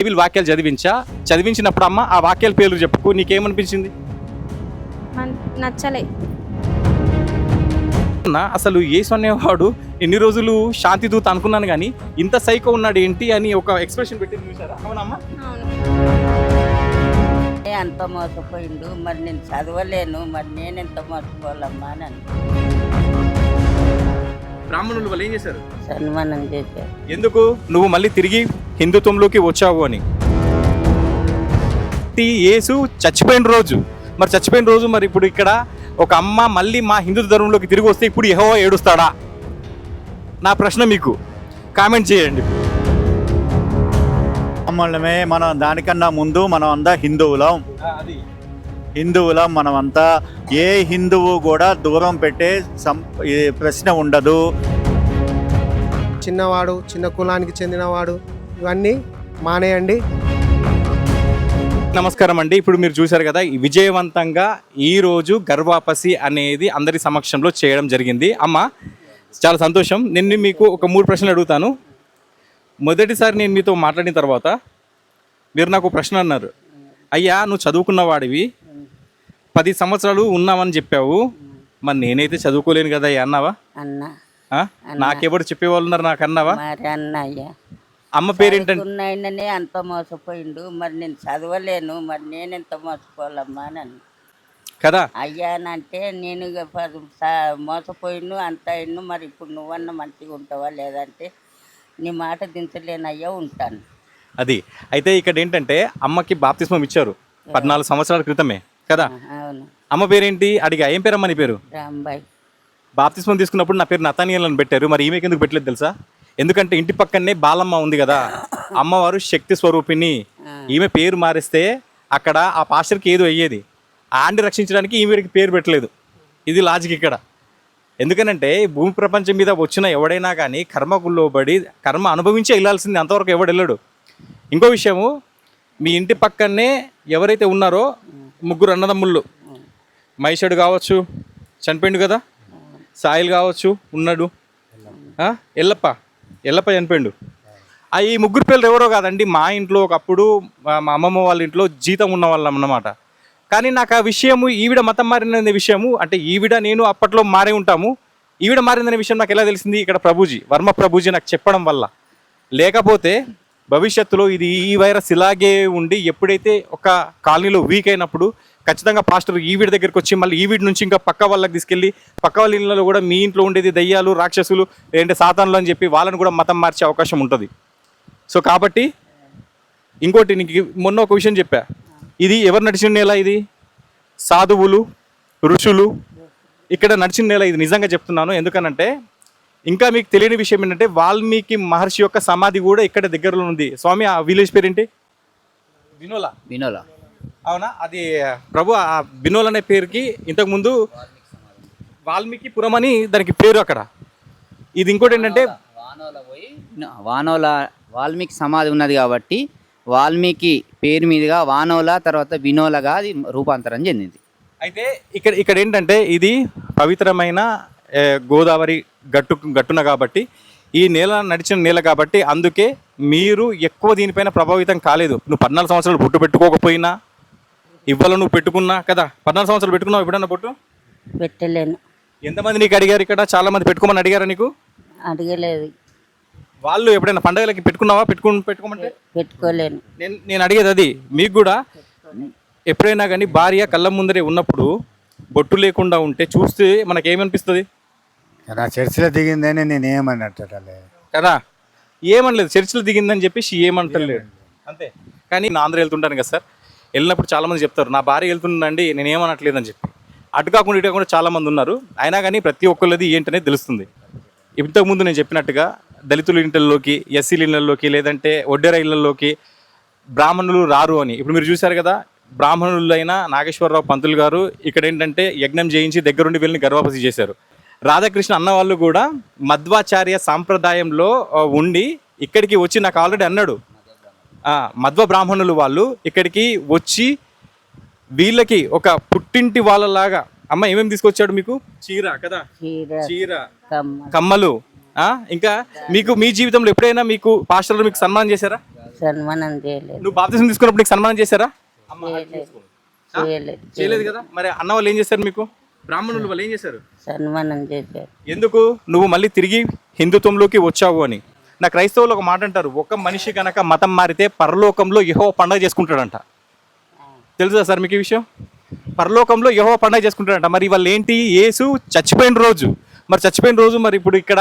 Bible వాక్యాలు చదివించినప్పుడు అమ్మ ఆ వాక్యాల పేర్లు చెప్పుకో, నీకేమనిపించింది? నచ్చలే. అసలు యేసు అనేవాడు ఎన్ని రోజులు శాంతి దూత అనుకున్నాను, కానీ ఇంత సైకో ఉన్నాడు ఏంటి అని ఒక ఎక్స్ప్రెషన్ పెట్టింది చూసారా? అవునమ్మా. అవును. అంత మోసపోయిండు, మరి నేను చదవలేను, మరి నేనెంత మోసపోవాలమ్మా అని బ్రాహ్మణులు వాళ్ళు ఏం చేశారు? సన్మానం చేశారు. ఎందుకు నువ్వు మళ్ళీ తిరిగి హిందుత్వంలోకి వచ్చావు అని. యేసు చచ్చిపోయిన రోజు, మరి చచ్చిపోయిన రోజు మరి ఇప్పుడు ఇక్కడ ఒక అమ్మ మళ్ళీ మా హిందూ ధర్మంలోకి తిరిగి వస్తే ఇప్పుడు యెహోవా ఏడుస్తాడా? నా ప్రశ్న మీకు కామెంట్ చేయండి. బ్రాహ్మణులమే మనం, దానికన్నా ముందు మనం అంతా హిందువులం. మనమంతా ఏ హిందువు కూడా దూరం పెట్టే ప్రశ్న ఉండదు. చిన్నవాడు, చిన్న కులానికి చెందినవాడు, ఇవన్నీ మానేయండి. నమస్కారం అండి. ఇప్పుడు మీరు చూశారు కదా, విజయవంతంగా ఈరోజు గర్వాపసి అనేది అందరి సమక్షంలో చేయడం జరిగింది. అమ్మ చాలా సంతోషం. నేను మీకు ఒక 3 ప్రశ్నలు అడుగుతాను. మొదటిసారి నేను మీతో మాట్లాడిన తర్వాత మీరు నాకు ప్రశ్న అన్నారు, అయ్యా నువ్వు చదువుకున్న వాడివి, 10 సంవత్సరాలు ఉన్నావని చెప్పావు, మరి నేనైతే చదువుకోలేను కదా అయ్యా అన్నావా? అన్నా నాకెవరు చెప్పేవాళ్ళు ఉన్నారు నాకు అన్నావా? మరి అన్నయ్య అమ్మ పేరేంటంటే ఉన్నాయననే అంత మోసపోయిండు, మరి నేను చదవలేను, మరి నేనెంత మోసపోవాలమ్మా అని కదా అయ్యానంటే నేను మోసపోయిను అంత అయిను, మరి ఇప్పుడు నువ్వన్న మంచిగా ఉంటావా లేదంటే నీ మాట దించలేనయ్యా, ఉంటాను. అది అయితే ఇక్కడ ఏంటంటే అమ్మకి బాప్తిస్మం ఇచ్చారు 14 సంవత్సరాల క్రితమే కదా. అవును. అమ్మ పేరేంటి అడిగా, ఏం పేరమ్మా నీ పేరు? రాంబాయ్. బాప్తిస్మం తీసుకున్నప్పుడు నా పేరు నతానియల్ అని పెట్టారు, మరి ఈమెకి ఎందుకు పెట్టలేదు తెలుసా? ఎందుకంటే ఇంటి పక్కనే బాలమ్మ ఉంది కదా, అమ్మవారు శక్తి స్వరూపిణి. ఈమె పేరు మారిస్తే అక్కడ ఆ పాస్టర్కి ఏదో అయ్యేది, ఆండి రక్షించడానికి ఈమెకి పేరు పెట్టలేదు. ఇది లాజిక్ ఇక్కడ. ఎందుకనంటే భూమి ప్రపంచం మీద వచ్చిన ఎవడైనా కానీ కర్మకు లోబడి కర్మ అనుభవించే వెళ్ళాల్సింది, అంతవరకు ఎవడు వెళ్ళాడు. ఇంకో విషయము, మీ ఇంటి పక్కనే ఎవరైతే ఉన్నారో 3 అన్నదమ్ముళ్ళు, మహేషుడు కావచ్చు చనిపోయిండు కదా, సాయిల్ కావచ్చు ఉన్నాడు, ఎల్లప్ప చనిపోయిండు. ఈ 3 పేర్లు ఎవరో కాదండి, మా ఇంట్లో ఒకప్పుడు మా అమ్మమ్మ వాళ్ళ ఇంట్లో జీతం ఉన్న వాళ్ళం అన్నమాట. కానీ నాకు ఆ విషయము, ఈవిడ మతం మారిందనే విషయము, అంటే ఈవిడ నేను అప్పట్లో మారే ఉంటాము, ఈవిడ మారిందనే విషయం నాకు ఎలా తెలిసింది? ఇక్కడ ప్రభుజీ, వర్మ ప్రభుజీ నాకు చెప్పడం వల్ల. లేకపోతే భవిష్యత్తులో ఇది ఈ వైరస్ ఇలాగే ఉండి ఎప్పుడైతే ఒక కాలనీలో వీక్ అయినప్పుడు ఖచ్చితంగా పాస్టర్ ఈవిడ దగ్గరికి వచ్చి మళ్ళీ ఈవిడ నుంచి ఇంకా పక్క వాళ్ళకి తీసుకెళ్ళి పక్క వాళ్ళ ఇళ్ళలో కూడా మీ ఇంట్లో ఉండేది దయ్యాలు, రాక్షసులు, ఏంటంటే సాతానులు అని చెప్పి వాళ్ళని కూడా మతం మార్చే అవకాశం ఉంటుంది. సో కాబట్టి ఇంకోటి నీకు మొన్న ఒక విషయం చెప్పా, ఇది ఎవరు నడిచిన నేల? ఇది సాధువులు, ఋషులు ఇక్కడ నడిచిన నేల. ఇది నిజంగా చెప్తున్నాను. ఎందుకనంటే ఇంకా మీకు తెలియని విషయం ఏంటంటే వాల్మీకి మహర్షి యొక్క సమాధి కూడా ఇక్కడ దగ్గరలో ఉంది. స్వామి ఆ విలేజ్ పేరేంటి? బినోలా. అవునా? అది ప్రభు ఆ బినోల్ అనే పేరుకి ఇంతకుముందు వాల్మీకి పురం అని దానికి పేరు అక్కడ. ఇది ఇంకోటి ఏంటంటే వాల్మీకి సమాధి ఉన్నది కాబట్టి వాల్మీకి పేరు మీదుగా వానోలా, తర్వాత వినోలగా అది రూపాంతరం చెందింది. అయితే ఇక్కడ ఏంటంటే ఇది పవిత్రమైన గోదావరి గట్టున కాబట్టి, ఈ నేల నడిచిన నేల కాబట్టి అందుకే మీరు ఎక్కువ దీనిపైన ప్రభావితం కాలేదు. నువ్వు 14 సంవత్సరాలు బొట్టు పెట్టుకోకపోయినా, ఇవ్వాల నువ్వు పెట్టుకున్నా కదా, 14 సంవత్సరాలు పెట్టుకున్నావు ఎప్పుడన్నా బొట్టు? పెట్టలేను. ఎంతమంది నీకు అడిగారు? ఇక్కడ చాలా మంది పెట్టుకోమని అడిగారా నీకు? అడగలేదు. వాళ్ళు ఎప్పుడైనా పండగలకి పెట్టుకున్నావా? పెట్టుకోమంటే పెట్టుకోలేను. నేను అడిగేది అది. మీకు కూడా ఎప్పుడైనా కానీ భార్య కళ్ళ ముందరే ఉన్నప్పుడు బొట్టు లేకుండా ఉంటే చూస్తే మనకేమనిపిస్తుంది? నా చర్చిలో దిగిందని నేను ఏమన్నట్టు కదా, ఏమనలేదు, చర్చిలో దిగిందని చెప్పేసి ఏమంటలేదు అంతే. కానీ నేను ఆంధ్ర వెళ్తుంటాను కదా సార్, వెళ్ళినప్పుడు చాలామంది చెప్తారు నా భార్య వెళ్తుందండి నేను ఏమనట్లేదు అని చెప్పి. అటు కాకుండా ఇటు కాకుండా చాలామంది ఉన్నారు. అయినా కానీ ప్రతి ఒక్కళ్ళది ఏంటనేది తెలుస్తుంది. ఇంతకుముందు నేను చెప్పినట్టుగా దళితుల ఇంట్లలోకి, ఎస్సీల ఇళ్ళల్లోకి, లేదంటే ఒడ్డెర ఇళ్ళల్లోకి బ్రాహ్మణులు రారు అని. ఇప్పుడు మీరు చూశారు కదా, బ్రాహ్మణులైన నాగేశ్వరరావు పంతులు గారు ఇక్కడ ఏంటంటే యజ్ఞం చేయించి దగ్గరుండి వెళ్ళి గర్భాపసి చేశారు. రాధాకృష్ణ అన్న వాళ్ళు కూడా మధ్వాచార్య సాంప్రదాయంలో ఉండి ఇక్కడికి వచ్చి నాకు ఆల్రెడీ అన్నాడు, మధ్వ బ్రాహ్మణులు వాళ్ళు ఇక్కడికి వచ్చి వీళ్ళకి ఒక పుట్టింటి వాళ్ళలాగా. అమ్మ ఏమేమి తీసుకొచ్చాడు మీకు? చీర కదా, చీర, కమ్మలు. ఇంకా మీకు మీ జీవితంలో ఎప్పుడైనా మీకు పాస్టర్లు మీకు సన్మానం చేశారా? సన్మానం చేయలేదు. నువ్వు బాప్తిజం తీసుకున్నప్పుడు నీకు సన్మానం చేశారా? చేయలేదు. చేయలేదు కదా. మరి అన్న వాళ్ళు ఏం చేశారు మీకు? బ్రాహ్మణులు వాళ్ళు ఏం చేశారు? సన్మానం చేశారు. ఎందుకు? నువ్వు మళ్ళీ తిరిగి హిందుత్వంలోకి వచ్చావు అని. నా క్రైస్తవులు ఒక మాట అంటారు, ఒక మనిషి కనుక మతం మారితే పరలోకంలో యెహోవా పండగ చేసుకుంటాడంట. తెలుసా సార్ మీకు ఈ విషయం? పరలోకంలో యెహోవా పండగ చేసుకుంటాడంట. మరి వాళ్ళు ఏంటి? యేసు చచ్చిపోయిన రోజు. మరి చచ్చిపోయిన రోజు మరి ఇప్పుడు ఇక్కడ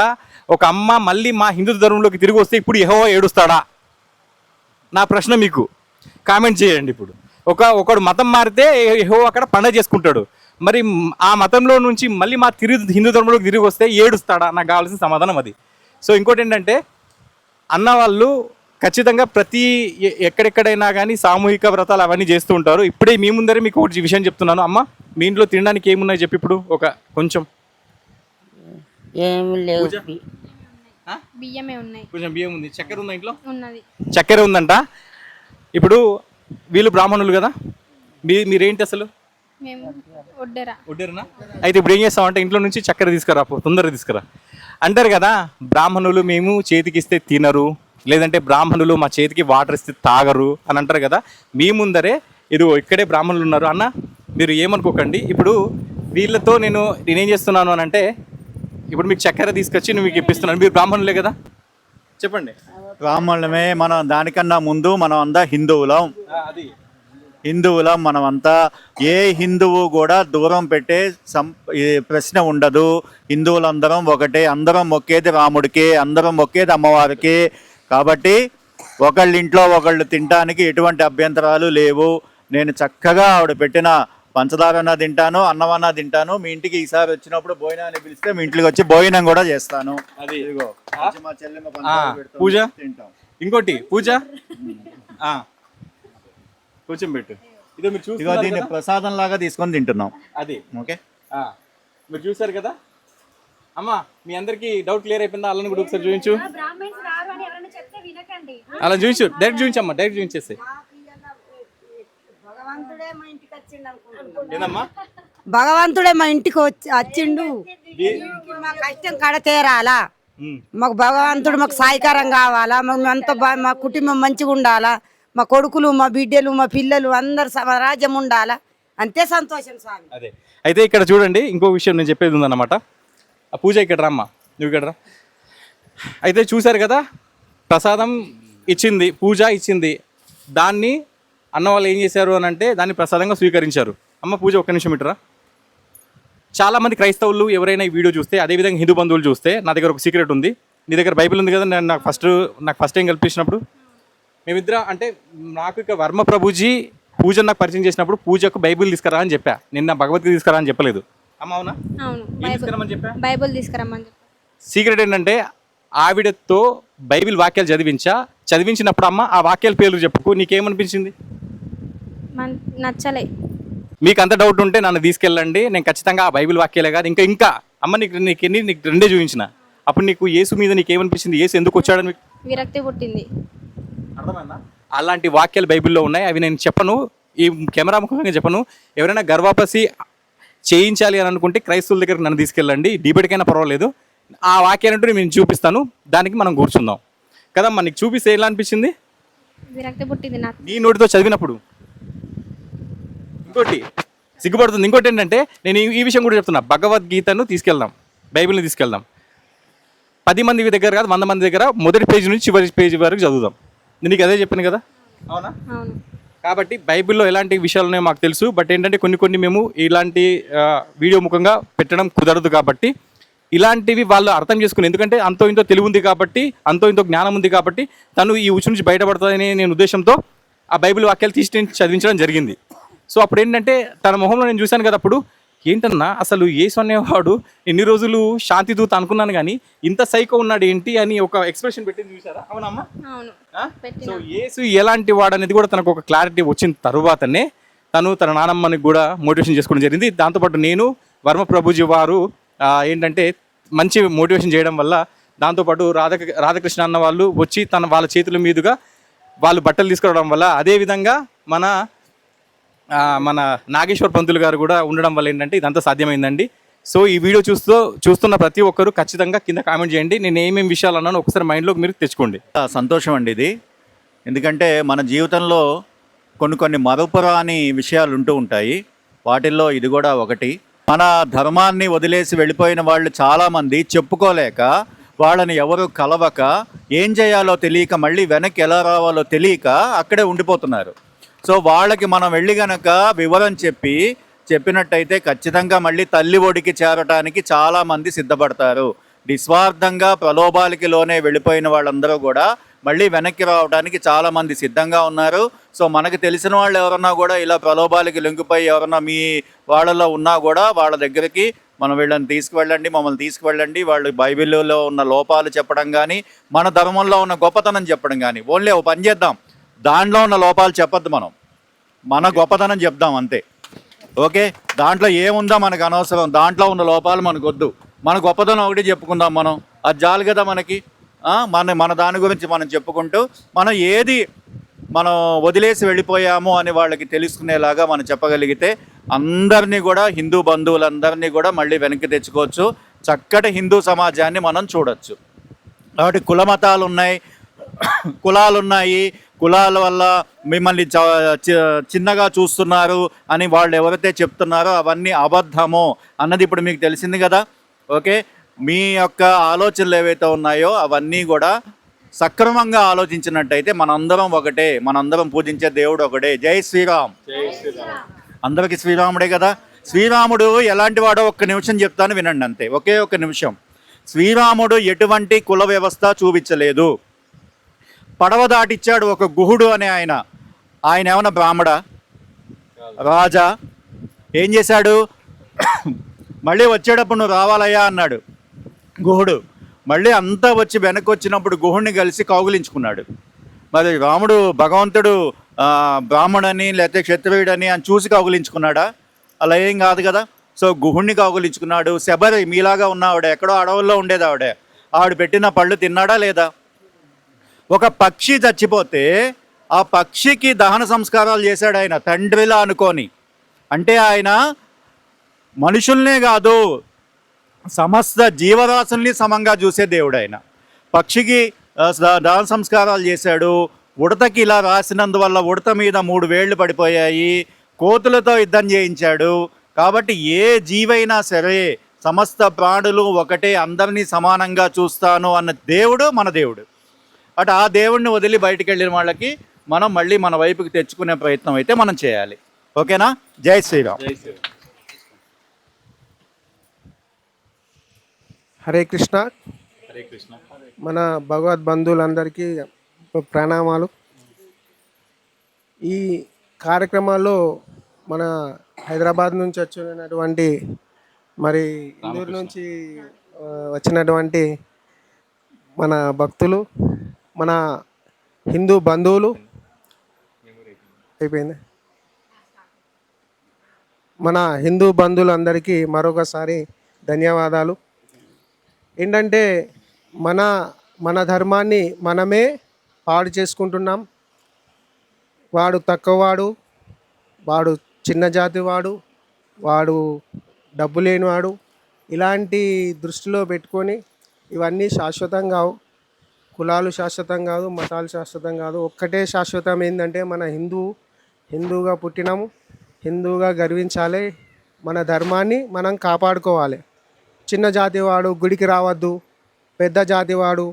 ఒక అమ్మ మళ్ళీ మా హిందూ ధర్మంలోకి తిరిగి వస్తే ఇప్పుడు యెహోవా ఏడుస్తాడా? నా ప్రశ్న మీకు కామెంట్ చేయండి. ఇప్పుడు ఒకడు మతం మారితే యెహోవా అక్కడ పండగ చేసుకుంటాడు. మరి ఆ మతంలో నుంచి మళ్ళీ మా హిందూ ధర్మంలోకి తిరిగి వస్తే ఏడుస్తాడా? నాకు కావాల్సిన సమాధానం అది. సో ఇంకోటి ఏంటంటే అన్న వాళ్ళు ఖచ్చితంగా ప్రతి ఎక్కడెక్కడైనా కానీ సామూహిక వ్రతాలు అవన్నీ చేస్తూ ఉంటారు. ఇప్పుడే మీ ముందరే మీకు ఒక విషయం చెప్తున్నాను. అమ్మ, మీ ఇంట్లో తినడానికి ఏమున్నాయి చెప్పి ఇప్పుడు ఒక కొంచెం. ఏమి లేవు. బియ్యమే ఉన్నాయి. కొంచెం బియ్యం ఉంది. చక్కెర ఉందా ఇంట్లో? ఉన్నది. చక్కెర ఉందంట. ఇప్పుడు వీళ్ళు బ్రాహ్మణులు కదా, మీరేంటి అసలు? మేము ఒడ్డెరా. అయితే ఇప్పుడు ఏం చేస్తామంటే ఇంట్లో నుంచి చక్కెర తీసుకురా, తొందరగా తీసుకురా అంటారు కదా. బ్రాహ్మణులు మేము చేతికిస్తే తినరు, లేదంటే బ్రాహ్మణులు మా చేతికి వాటర్ ఇస్తే తాగరు అని అంటారు కదా. మీ ముందరే ఇదిగో ఇక్కడే బ్రాహ్మణులు ఉన్నారు. అన్న మీరు ఏమనుకోకండి. ఇప్పుడు వీళ్ళతో నేనేం చేస్తున్నాను అని అంటే, ఇప్పుడు మీకు చక్కెర తీసుకొచ్చి నేను మీకు ఇప్పిస్తున్నాను. మీరు బ్రాహ్మణులే కదా, చెప్పండి. బ్రాహ్మణులమే. మనం దానికన్నా ముందు మనం అంతా హిందువులం. అది హిందువులం మనమంతా. ఏ హిందువు కూడా దూరం పెట్టే ప్రశ్న ఉండదు. హిందువులందరం ఒకటే, అందరం మొక్కేది రాముడికి, అందరం మొక్కేది అమ్మవారికి. కాబట్టి ఒకళ్ళ ఇంట్లో ఒకళ్ళు తినడానికి ఎటువంటి అభ్యంతరాలు లేవు. నేను చక్కగా ఆవిడ పెట్టిన పంచదారన్నా తింటాను, అన్నమన్నా తింటాను. మీ ఇంటికి ఈసారి వచ్చినప్పుడు భోజనాన్ని పిలిస్తే మీ ఇంటికి వచ్చి భోజనం కూడా చేస్తాను. అది ఇదిగో మా చెల్లెమ్మ పూజ. తింటాం. ఇంకోటి పూజ కొంచెం పెట్టు. ఇదో మీరు ఇదిగో చూస్తున్నారు దీన్ని కదా? ప్రసాదం లాగా తీసుకొని తింటున్నాం. అది ఓకే, మీరు చూసారు కదా. అమ్మా, మీ అందరికి డౌట్ క్లియర్ అయిపోయిందా? అల్లని కూడా ఒకసారి చూపించు. అలా చూపించు, డైరెక్ట్ చూపించమ్మా, డైరెక్ట్ చూపించేసి. ఏదమ్మా? భగవంతుడే మా ఇంటికి వచ్చిండు. మా కష్టం కడతేరాలా. మాకు భగవంతుడు మాకు సాయకారం కావాలా. మాకు అంత మా కుటుంబం మంచిగా ఉండాలా. మా కొడుకులు, మా బిడ్డలు, మా పిల్లలు అందరు రాజ్యం ఉండాలా. అంతే సంతోషం స్వామి. అదే. అయితే ఇక్కడ చూడండి, ఇంకో విషయం నేను చెప్పేది ఉందన్నమాట. ఆ పూజ ఇక్కడ రామ్మా, నువ్వు ఇక్కడ రా. అయితే చూశారు కదా, ప్రసాదం ఇచ్చింది, పూజ ఇచ్చింది. దాన్ని అన్న వాళ్ళు ఏం చేశారు అని అంటే దాన్ని ప్రసాదంగా స్వీకరించారు. అమ్మ పూజ ఒక్క నిమిషం ఇటురా. చాలామంది క్రైస్తవులు ఎవరైనా ఈ వీడియో చూస్తే, అదేవిధంగా హిందూ బంధువులు చూస్తే, నా దగ్గర ఒక సీక్రెట్ ఉంది. నీ దగ్గర బైబిల్ ఉంది కదా. నాకు ఫస్ట్ టైం కల్పించినప్పుడు మేమిద్దరం అంటే నాకు ఇక వర్మ ప్రభుజీ పూజ నాకు పరిచయం చేసినప్పుడు పూజకు బైబిల్ తీసుకురా అని చెప్పా. నిన్న భగవద్గీత తీసుకురా అని చెప్పలేదు. అమ్మ అవునా? అవును. తీసుకురమ్మని చెప్పా. బైబిల్ తీసుకురమ్మని చెప్పా. సీక్రెట్ ఏంటంటే ఆవిడతో బైబిల్ వాక్యాలు చదివించినప్పుడు అమ్మ ఆ వాక్యాల పేర్లు చెప్పుకో. నీకేమనిపించింది? నచ్చలే. మీకు అంత డౌట్ ఉంటే నన్ను తీసుకెళ్ళండి, నేను ఖచ్చితంగా ఆ బైబిల్ వాక్యాలే కాదు ఇంకా అమ్మ నీకు రెండే చూపించిన. అప్పుడు నీకు యేసు మీద నీకేమనిపించింది? యేసు ఎందుకు వచ్చాడని మీకు విరక్తి పుట్టింది. అర్థమైందా? అలాంటి వాక్యాలు బైబిల్లో ఉన్నాయి. అవి నేను చెప్పను, ఈ కెమెరా ముఖంగా చెప్పను. ఎవరైనా గర్వాపసి చేయించాలి అని అనుకుంటే క్రైస్తవుల దగ్గరికి నన్ను తీసుకెళ్ళండి, డిబేట్కైనా పర్వాలేదు. ఆ వాక్యాలంటూ నేను చూపిస్తాను, దానికి మనం కూర్చుందాం కదమ్మా. నీకు చూపిస్తే ఎలా అనిపించింది? విరక్తి పుట్టింది నాకు నీ నోటితో చదివినప్పుడు. ఇంకోటి సిగ్గుపడుతుంది. ఇంకోటి ఏంటంటే నేను ఈ విషయం కూడా చెప్తున్నా, భగవద్గీతను తీసుకెళ్దాం, బైబిల్ని తీసుకెళ్దాం. 10 మంది దగ్గర కాదు, 100 మంది దగ్గర మొదటి పేజీ నుంచి చివరి పేజీ వరకు చదువుదాం. నేను నీకు అదే చెప్పాను కదా, అవునా? అవును. కాబట్టి బైబిల్లో ఎలాంటి విషయాలు ఉన్నాయో మాకు తెలుసు. బట్ ఏంటంటే కొన్ని మేము ఇలాంటి వీడియో ముఖంగా పెట్టడం కుదరదు. కాబట్టి ఇలాంటివి వాళ్ళు అర్థం చేసుకుని, ఎందుకంటే అంతో ఇంతో తెలివి ఉంది కాబట్టి, అంతో ఇంతో జ్ఞానం ఉంది కాబట్టి తను ఈ ఉచ్చు నుంచి బయటపడుతుందనే నేను ఉద్దేశంతో ఆ బైబిల్ వాక్యాలు తీసి చదివించడం జరిగింది. సో అప్పుడు ఏంటంటే తన మొహంలో నేను చూశాను కదా, అప్పుడు ఏంటన్నా అసలు యేసు అనేవాడు ఎన్ని రోజులు శాంతి దూత అనుకున్నాను, కానీ ఇంత సైకో ఉన్నాడు ఏంటి అని ఒక ఎక్స్ప్రెషన్ పెట్టింది చూసారా? అవునమ్మా? అవును. సో యేసు ఎలాంటి వాడు అనేది కూడా తనకు ఒక క్లారిటీ వచ్చిన తరువాతనే తను తన నానమ్మని కూడా మోటివేషన్ చేసుకోవడం జరిగింది. దాంతోపాటు నేను వర్మ ప్రభుజీ వారు ఏంటంటే మంచి మోటివేషన్ చేయడం వల్ల, దాంతోపాటు రాధాకృష్ణ అన్న వాళ్ళు వచ్చి వాళ్ళ చేతుల మీదుగా వాళ్ళు బట్టలు తీసుకురావడం వల్ల, అదేవిధంగా మన నాగేశ్వర్ పంతులు గారు కూడా ఉండడం వల్ల ఏంటంటే ఇదంతా సాధ్యమైందండి. సో ఈ వీడియో చూస్తున్న ప్రతి ఒక్కరు ఖచ్చితంగా కింద కామెంట్ చేయండి. నేను ఏమేమి విషయాలు అన్నాను ఒకసారి మైండ్లోకి మీరు తెచ్చుకోండి. సంతోషం అండి ఇది. ఎందుకంటే మన జీవితంలో కొన్ని మరుపురాని విషయాలు ఉంటూ ఉంటాయి. వాటిల్లో ఇది కూడా ఒకటి. మన ధర్మాన్ని వదిలేసి వెళ్ళిపోయిన వాళ్ళు చాలామంది చెప్పుకోలేక, వాళ్ళని ఎవరు కలవక, ఏం చేయాలో తెలియక, మళ్ళీ వెనక్కి ఎలా రావాలో తెలియక అక్కడే ఉండిపోతున్నారు. సో వాళ్ళకి మనం వెళ్ళి గనక వివరం చెప్పినట్టయితే ఖచ్చితంగా మళ్ళీ తల్లి ఒడికి చేరటానికి చాలామంది సిద్ధపడతారు. నిస్వార్థంగా ప్రలోభాలకి లోనే వెళ్ళిపోయిన వాళ్ళందరూ కూడా మళ్ళీ వెనక్కి రావడానికి చాలామంది సిద్ధంగా ఉన్నారు. సో మనకు తెలిసిన వాళ్ళు ఎవరన్నా కూడా ఇలా ప్రలోభాలకి లొంగిపోయి ఎవరన్నా మీ వాళ్ళలో ఉన్నా కూడా వాళ్ళ దగ్గరికి మనం వీళ్ళని మమ్మల్ని తీసుకువెళ్ళండి, వాళ్ళు బైబిల్లో ఉన్న లోపాలు చెప్పడం కానీ, మన ధర్మంలో ఉన్న గొప్పతనం చెప్పడం కానీ. ఓన్లీ ఒక పని చేద్దాం, దాంట్లో ఉన్న లోపాలు చెప్పొద్దు, మన గొప్పతనం చెప్దాం అంతే. ఓకే, దాంట్లో ఏముందో మనకు అనవసరం, దాంట్లో ఉన్న లోపాలు మనకు వద్దు, మన గొప్పతనం ఒకటి చెప్పుకుందాం. అది చాలు కదా మనకి. మన దాని గురించి మనం చెప్పుకుంటూ మనం వదిలేసి వెళ్ళిపోయాము అని వాళ్ళకి తెలుసుకునేలాగా మనం చెప్పగలిగితే అందరినీ కూడా, హిందూ బంధువులందరినీ కూడా మళ్ళీ వెనక్కి తెచ్చుకోవచ్చు. చక్కటి హిందూ సమాజాన్ని మనం చూడొచ్చు. కాబట్టి కులమతాలు ఉన్నాయి, కులాల వల్ల మిమ్మల్ని చిన్నగా చూస్తున్నారు అని వాళ్ళు ఎవరైతే చెప్తున్నారో అవన్నీ అబద్ధము అన్నది ఇప్పుడు మీకు తెలిసింది కదా. ఓకే, మీ యొక్క ఆలోచనలు ఏవైతే ఉన్నాయో అవన్నీ కూడా సక్రమంగా ఆలోచించినట్టయితే మనందరం ఒకటే, మనందరం పూజించే దేవుడు ఒకటే. జై శ్రీరామ్. అందరికీ శ్రీరాముడే కదా. శ్రీరాముడు ఎలాంటి వాడో ఒక్క నిమిషం చెప్తాను, వినండి అంతే, ఒకే ఒక్క నిమిషం. శ్రీరాముడు ఎటువంటి కుల వ్యవస్థ చూపించలేదు. పడవ దాటిచ్చాడు ఒక గుహుడు అనే ఆయన ఏమన్నా బ్రాహ్మడా, రాజా? ఏం చేశాడు? మళ్ళీ వచ్చేటప్పుడు నువ్వు రావాలయ్యా అన్నాడు గుహుడు. మళ్ళీ అంతా వచ్చి వెనక్కి వచ్చినప్పుడు గుహుడిని కలిసి కౌగిలించుకున్నాడు. మరి రాముడు భగవంతుడు బ్రాహ్మణని లేకపోతే క్షత్రియుడని అని చూసి కౌగిలించుకున్నాడా? అలా ఏం కాదు కదా. సో గుహుడిని కౌగిలించుకున్నాడు. శబరి మీలాగా ఉన్న ఆవిడ, ఎక్కడో అడవుల్లో ఉండేది ఆవిడ పెట్టిన పళ్ళు తిన్నాడా లేదా? ఒక పక్షి చచ్చిపోతే ఆ పక్షికి దహన సంస్కారాలు చేశాడు ఆయన, తండ్రిలా అనుకొని. అంటే ఆయన మనుషుల్నే కాదు, సమస్త జీవరాశుల్ని సమంగా చూసే దేవుడు ఆయన. పక్షికి దహన సంస్కారాలు చేశాడు. ఉడతకి ఇలా రాసినందువల్ల ఉడత మీద 3 వేళ్ళు పడిపోయాయి. కోతులతో యుద్ధం చేయించాడు. కాబట్టి ఏ జీవైనా సరే, సమస్త ప్రాణులు ఒకటే, అందరినీ సమానంగా చూస్తాను అన్న దేవుడు మన దేవుడు. అటు ఆ దేవుడిని వదిలి బయటికి వెళ్ళిన వాళ్ళకి మనం మళ్ళీ మన వైపుకి తెచ్చుకునే ప్రయత్నం అయితే మనం చేయాలి. ఓకేనా? జై శ్రీరామ్. హరే కృష్ణ. మన భగవద్ బంధువులందరికీ ప్రణామాలు. ఈ కార్యక్రమాల్లో మన హైదరాబాద్ నుంచి వచ్చినటువంటి, మరి ఇందూరు నుంచి వచ్చినటువంటి మన భక్తులు, మన హిందూ బంధువులు, అయిపోయింది, మన హిందూ బంధువులందరికీ మరొకసారి ధన్యవాదాలు. ఏంటంటే మన ధర్మాన్ని మనమే పాడు చేసుకుంటున్నాం. వాడు తక్కువవాడు, వాడు చిన్న జాతి వాడు డబ్బు లేనివాడు, ఇలాంటి దృష్టిలో పెట్టుకొని ఇవన్నీ శాశ్వతం కావు. కులాలు శాశ్వతం కాదు, మతాలు శాశ్వతం కాదు. ఒక్కటే శాశ్వతం ఏంటంటే మన హిందూగా పుట్టినాము, హిందూగా గర్వించాలి, మన ధర్మాన్ని మనం కాపాడుకోవాలి. చిన్న జాతి వాడు గుడికి రావద్దు, పెద్ద జాతి వాడు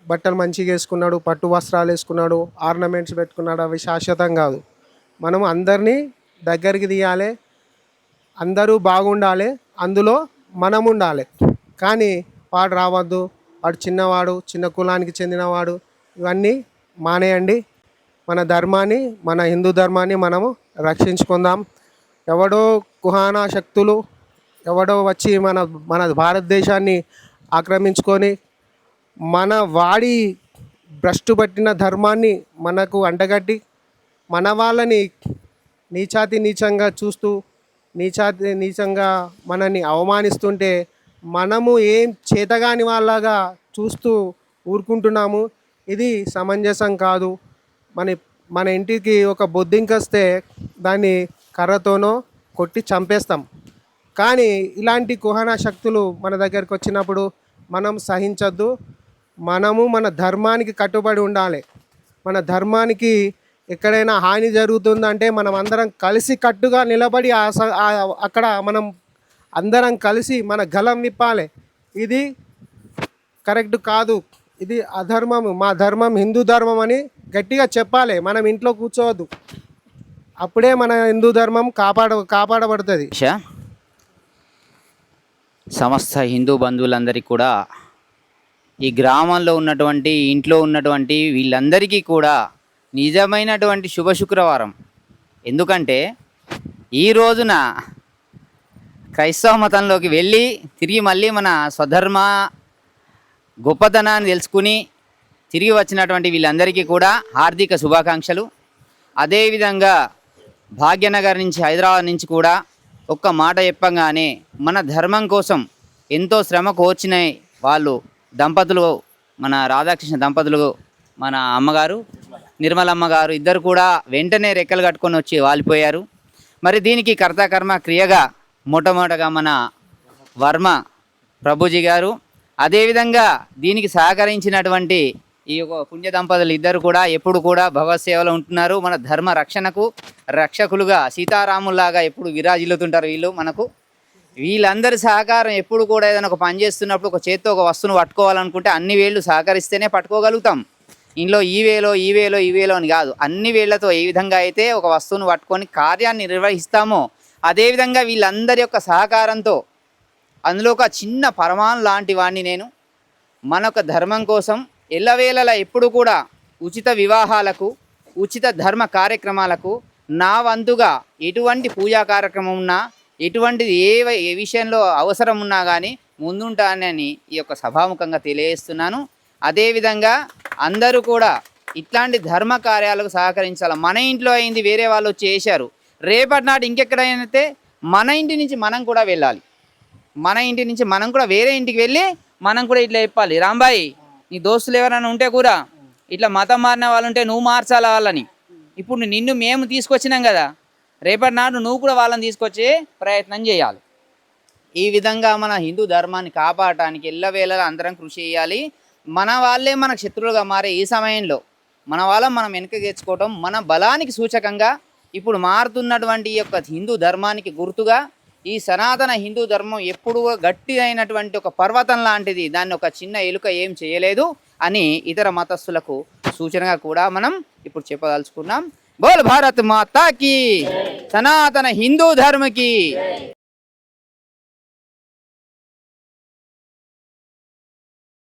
బట్టలు మంచిగా వేసుకున్నాడు, పట్టు వస్త్రాలు వేసుకున్నాడు, ఆర్నమెంట్స్ పెట్టుకున్నాడు, అవి శాశ్వతం కాదు. మనం అందరినీ దగ్గరికి తీయాలి, అందరూ బాగుండాలి, అందులో మనం ఉండాలి. కానీ వాడు రావద్దు, వాడు చిన్నవాడు, చిన్న కులానికి చెందినవాడు, ఇవన్నీ మానేయండి. మన ధర్మాన్ని, మన హిందూ ధర్మాన్ని మనము రక్షించుకుందాం. ఎవడో కుహానా శక్తులు ఎవడో వచ్చి మన భారతదేశాన్ని ఆక్రమించుకొని మన వాడి భ్రష్టు పట్టిన ధర్మాన్ని మనకు అంటగట్టి మన వాళ్ళని నీచంగా చూస్తూ నీచంగా మనల్ని అవమానిస్తుంటే మనము ఏం చేతగాని వాళ్ళగా చూస్తూ ఊరుకుంటున్నాము. ఇది సమంజసం కాదు. మన ఇంటికి ఒక బొద్దింకొస్తే దాన్ని కర్రతోనో కొట్టి చంపేస్తాం. కానీ ఇలాంటి కుహన శక్తులు మన దగ్గరికి వచ్చినప్పుడు మనం సహించద్దు. మనము మన ధర్మానికి కట్టుబడి ఉండాలి. మన ధర్మానికి ఎక్కడైనా హాని జరుగుతుందంటే మనం అందరం కలిసి కట్టుగా నిలబడి అక్కడ మనం అందరం కలిసి మన గలం విప్పాలి. ఇది కరెక్ట్ కాదు, ఇది అధర్మము, మా ధర్మం హిందూ ధర్మం అని గట్టిగా చెప్పాలి. మనం ఇంట్లో కూర్చోవద్దు, అప్పుడే మన హిందూ ధర్మం కాపాడబడుతుంది. సమస్త హిందూ బంధువులందరికీ కూడా, ఈ గ్రామంలో ఉన్నటువంటి ఇంట్లో ఉన్నటువంటి వీళ్ళందరికీ కూడా నిజమైనటువంటి శుభ శుక్రవారం. ఎందుకంటే ఈ రోజున క్రైస్తవ మతంలోకి వెళ్ళి తిరిగి మళ్ళీ మన స్వధర్మ గొప్పతనాన్ని తెలుసుకుని తిరిగి వచ్చినటువంటి వీళ్ళందరికీ కూడా హార్దిక శుభాకాంక్షలు. అదేవిధంగా భాగ్యనగర్ నుంచి, హైదరాబాద్ నుంచి కూడా ఒక్క మాట చెప్పంగానే మన ధర్మం కోసం ఎంతో శ్రమ కోర్చినాయి వాళ్ళు దంపతులు, మన రాధాకృష్ణ దంపతులు, మన అమ్మగారు నిర్మలమ్మ గారు ఇద్దరు కూడా వెంటనే రెక్కలు కట్టుకొని వచ్చి వాలిపోయారు. మరి దీనికి కర్తకర్మ క్రియగా మొట్టమొదటగా మన వర్మ ప్రభుజీ గారు, అదేవిధంగా దీనికి సహకరించినటువంటి ఈ యొక్క పుణ్య దంపతులు ఇద్దరు కూడా ఎప్పుడు కూడా భగవత్ సేవలో ఉంటున్నారు. మన ధర్మ రక్షణకు రక్షకులుగా సీతారాముల్లాగా ఎప్పుడు విరాజిల్లుతుంటారు వీళ్ళు మనకు. వీళ్ళందరి సహకారం ఎప్పుడు కూడా ఏదైనా ఒక పని చేస్తున్నప్పుడు ఒక చేత్తో ఒక వస్తువును పట్టుకోవాలనుకుంటే అన్ని వేళ్ళు సహకరిస్తేనే పట్టుకోగలుగుతాం. ఇంట్లో ఈ వేలో అని కాదు, అన్ని వేళ్లతో ఏ విధంగా అయితే ఒక వస్తువును పట్టుకొని కార్యాన్ని నిర్వహిస్తామో అదేవిధంగా వీళ్ళందరి యొక్క సహకారంతో, అందులో ఒక చిన్న పరమాణు లాంటి వాడిని నేను, మనొక ధర్మం కోసం ఎల్లవేళలా ఎప్పుడు కూడా ఉచిత వివాహాలకు, ఉచిత ధర్మ కార్యక్రమాలకు నా వంతుగా ఎటువంటి పూజా కార్యక్రమం ఉన్నా, ఎటువంటిది ఏ విషయంలో అవసరం ఉన్నా కానీ ముందుంటానని ఈ యొక్క సభాముఖంగా తెలియజేస్తున్నాను. అదేవిధంగా అందరూ కూడా ఇట్లాంటి ధర్మ కార్యాలకు సహకరించాలి. మన ఇంట్లో అయింది వేరే వాళ్ళు వచ్చి చేశారు, రేపటి నాడు ఇంకెక్కడైతే మన ఇంటి నుంచి మనం కూడా వెళ్ళాలి. మన ఇంటి నుంచి మనం కూడా వేరే ఇంటికి వెళ్ళి మనం కూడా ఇట్లా చెప్పాలి, రాంబాయి నీ దోస్తులు ఎవరైనా ఉంటే కూడా ఇట్లా మతం మారిన వాళ్ళు ఉంటే నువ్వు మార్చాలి వాళ్ళని. ఇప్పుడు నిన్ను మేము తీసుకొచ్చినాం కదా, రేపటి నాడు నువ్వు కూడా వాళ్ళని తీసుకొచ్చే ప్రయత్నం చేయాలి. ఈ విధంగా మన హిందూ ధర్మాన్ని కాపాడటానికి ఎల్లవేళలా అందరం కృషి చేయాలి. మన వాళ్ళే మనకు శత్రువులుగా మారే ఈ సమయంలో మన వాళ్ళని మనం వెనక్కి తెచ్చుకోవటం మన బలానికి సూచకంగా ఇప్పుడు మారుతున్నటువంటి ఈ యొక్క హిందూ ధర్మానికి గుర్తుగా ఈ సనాతన హిందూ ధర్మం ఎప్పుడు గట్టి అయినటువంటి ఒక పర్వతం లాంటిది, దాన్ని ఒక చిన్న ఎలుక ఏం చేయలేదు అని ఇతర మతస్థులకు సూచనగా కూడా మనం ఇప్పుడు చెప్పదలుచుకున్నాం. బోల్ భారత్ మాతాకి, సనాతన హిందూ ధర్మకి.